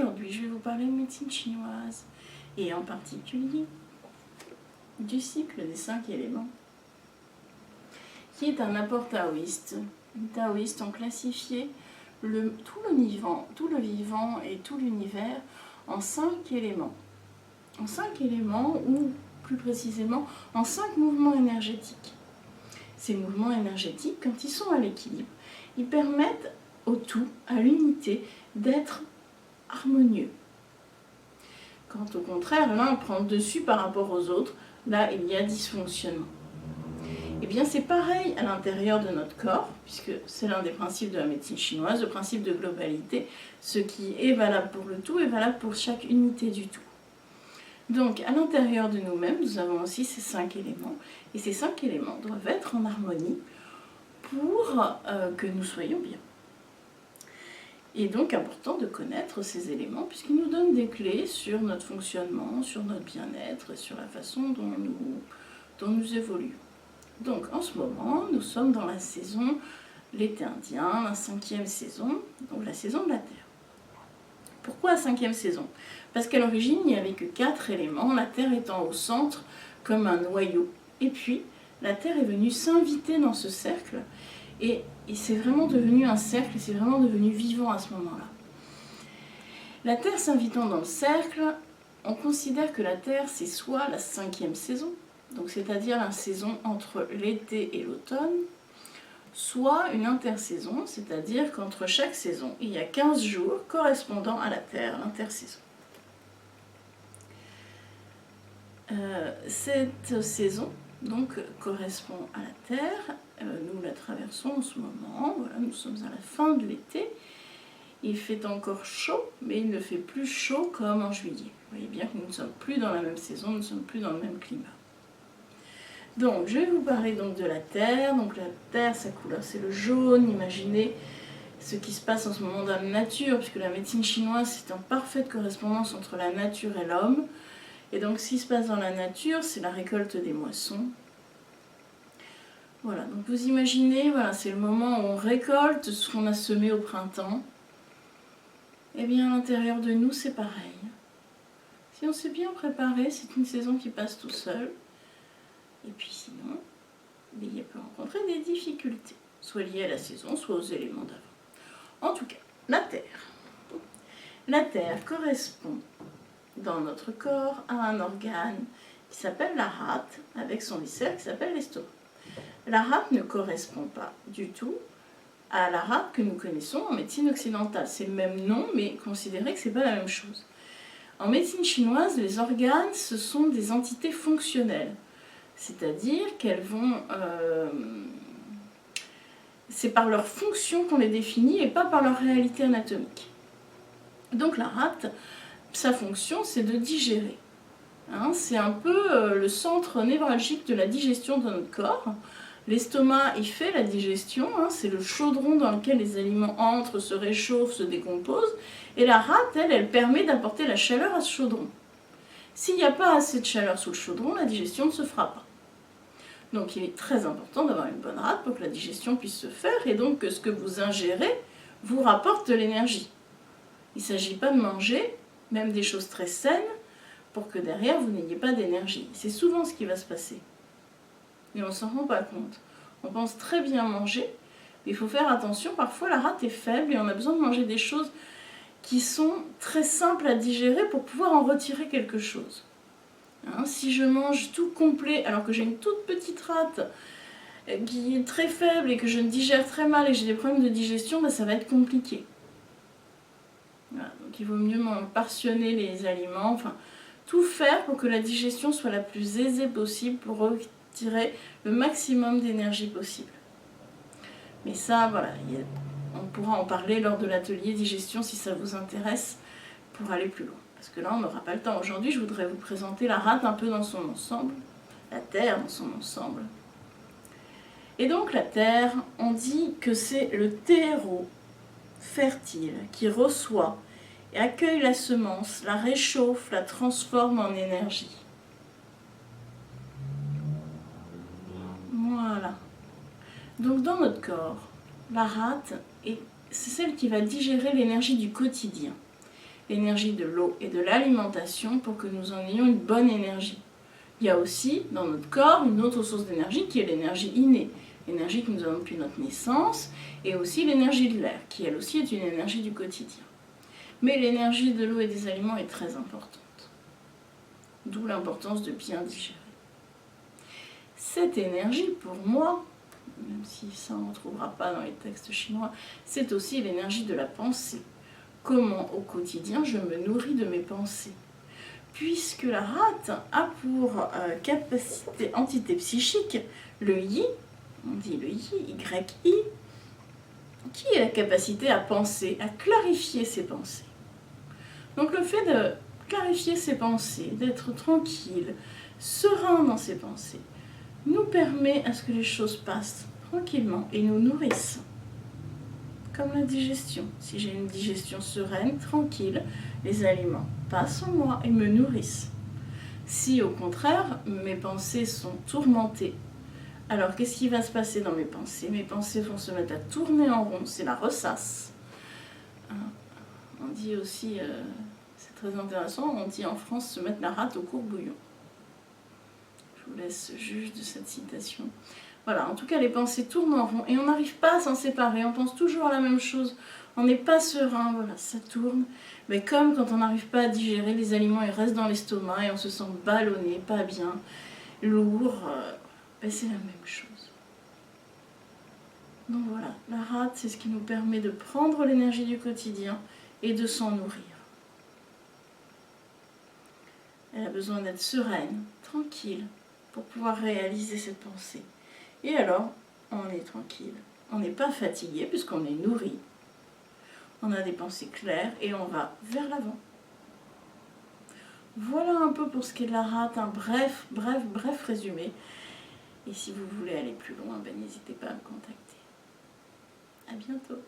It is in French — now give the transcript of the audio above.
aujourd'hui, je vais vous parler de médecine chinoise et en particulier du cycle des 5 éléments, qui est un apport taoïste. Les taoïstes ont classifié tout le vivant et tout l'univers en 5 éléments. En 5 éléments, ou plus précisément en 5 mouvements énergétiques. Ces mouvements énergétiques, quand ils sont à l'équilibre, ils permettent au tout, à l'unité, d'être harmonieux. Quand au contraire, l'un prend le dessus par rapport aux autres, là il y a dysfonctionnement. Et bien c'est pareil à l'intérieur de notre corps, puisque c'est l'un des principes de la médecine chinoise, le principe de globalité. Ce qui est valable pour le tout est valable pour chaque unité du tout. Donc à l'intérieur de nous-mêmes, nous avons aussi ces 5 éléments, et ces 5 éléments doivent être en harmonie pour que nous soyons bien. Et donc important de connaître ces éléments, puisqu'ils nous donnent des clés sur notre fonctionnement, sur notre bien-être, sur la façon dont nous évoluons. Donc en ce moment, nous sommes dans la saison, l'été indien, la 5e saison, donc la saison de la Terre. Pourquoi la 5e saison? Parce qu'à l'origine, il n'y avait que 4 éléments, la Terre étant au centre comme un noyau. Et puis, la Terre est venue s'inviter dans ce cercle, et c'est vraiment devenu un cercle, c'est vraiment devenu vivant à ce moment-là. La Terre s'invitant dans le cercle, on considère que la Terre, c'est soit la 5e saison, donc c'est-à-dire la saison entre l'été et l'automne, soit une intersaison, c'est-à-dire qu'entre chaque saison, il y a 15 jours correspondant à la Terre, l'intersaison. Cette saison donc correspond à la Terre, nous la traversons en ce moment, voilà, nous sommes à la fin de l'été, il fait encore chaud, mais il ne fait plus chaud comme en juillet. Vous voyez bien que nous ne sommes plus dans la même saison, nous ne sommes plus dans le même climat. Donc, je vais vous parler donc de la Terre. Donc la Terre, sa couleur, c'est le jaune. Imaginez ce qui se passe en ce moment dans la nature, puisque la médecine chinoise, c'est en parfaite correspondance entre la nature et l'homme. Et donc, ce qui se passe dans la nature, c'est la récolte des moissons. Voilà, donc vous imaginez, voilà, c'est le moment où on récolte ce qu'on a semé au printemps. Et bien, à l'intérieur de nous, c'est pareil. Si on s'est bien préparé, c'est une saison qui passe tout seul. Et puis sinon, il peut rencontrer des difficultés, soit liées à la saison, soit aux éléments d'avant. En tout cas, la Terre. La Terre correspond dans notre corps à un organe qui s'appelle la rate, avec son viscère qui s'appelle l'estomac. La rate ne correspond pas du tout à la rate que nous connaissons en médecine occidentale. C'est le même nom, mais considérez que ce n'est pas la même chose. En médecine chinoise, les organes, ce sont des entités fonctionnelles. C'est-à-dire qu'elles vont... c'est par leur fonction qu'on les définit et pas par leur réalité anatomique. Donc la rate, sa fonction, c'est de digérer. Hein, c'est un peu le centre névralgique de la digestion de notre corps. L'estomac, il fait la digestion, hein, c'est le chaudron dans lequel les aliments entrent, se réchauffent, se décomposent. Et la rate, elle permet d'apporter la chaleur à ce chaudron. S'il n'y a pas assez de chaleur sous le chaudron, la digestion ne se fera pas. Donc il est très important d'avoir une bonne rate pour que la digestion puisse se faire et donc que ce que vous ingérez vous rapporte de l'énergie. Il ne s'agit pas de manger, même des choses très saines, pour que derrière vous n'ayez pas d'énergie. C'est souvent ce qui va se passer. Mais on ne s'en rend pas compte. On pense très bien manger, mais il faut faire attention, parfois la rate est faible et on a besoin de manger des choses qui sont très simples à digérer pour pouvoir en retirer quelque chose. Hein, si je mange tout complet alors que j'ai une toute petite rate qui est très faible et que je ne digère très mal et que j'ai des problèmes de digestion, ben ça va être compliqué. Voilà, donc il vaut mieux portionner les aliments, enfin tout faire pour que la digestion soit la plus aisée possible pour retirer le maximum d'énergie possible. Mais ça, voilà, on pourra en parler lors de l'atelier digestion si ça vous intéresse pour aller plus loin. Parce que là, on n'aura pas le temps. Aujourd'hui, je voudrais vous présenter la rate un peu dans son ensemble, la Terre dans son ensemble. Et donc la Terre, on dit que c'est le terreau fertile qui reçoit et accueille la semence, la réchauffe, la transforme en énergie. Voilà. Donc dans notre corps, la rate, c'est celle qui va digérer l'énergie du quotidien. l'énergie de l'eau et de l'alimentation pour que nous en ayons une bonne énergie. Il y a aussi dans notre corps une autre source d'énergie qui est l'énergie innée, l'énergie que nous avons depuis notre naissance, et aussi l'énergie de l'air, qui elle aussi est une énergie du quotidien. Mais l'énergie de l'eau et des aliments est très importante, d'où l'importance de bien digérer. Cette énergie, pour moi, même si ça on ne trouvera pas dans les textes chinois, c'est aussi l'énergie de la pensée. Comment au quotidien je me nourris de mes pensées. Puisque la rate a pour capacité, entité psychique, le yi, on dit le yi, Y-I, qui a la capacité à penser, à clarifier ses pensées. Donc le fait de clarifier ses pensées, d'être tranquille, serein dans ses pensées, nous permet à ce que les choses passent tranquillement et nous nourrissent. Comme la digestion. Si j'ai une digestion sereine, tranquille, les aliments passent en moi et me nourrissent. Si au contraire, mes pensées sont tourmentées, alors qu'est-ce qui va se passer dans mes pensées? Mes pensées vont se mettre à tourner en rond, c'est la ressasse. On dit aussi, c'est très intéressant, on dit en France se mettre la rate au courbouillon. Je vous laisse juge de cette citation. Voilà, en tout cas, les pensées tournent en rond et on n'arrive pas à s'en séparer. On pense toujours à la même chose. On n'est pas serein, voilà, ça tourne. Mais comme quand on n'arrive pas à digérer, les aliments ils restent dans l'estomac et on se sent ballonné, pas bien, lourd, ben c'est la même chose. Donc voilà, la rate, c'est ce qui nous permet de prendre l'énergie du quotidien et de s'en nourrir. Elle a besoin d'être sereine, tranquille, pour pouvoir réaliser cette pensée. Et alors, on est tranquille. On n'est pas fatigué puisqu'on est nourri. On a des pensées claires et on va vers l'avant. Voilà un peu pour ce qui est de la rate, un bref résumé. Et si vous voulez aller plus loin, ben, n'hésitez pas à me contacter. À bientôt.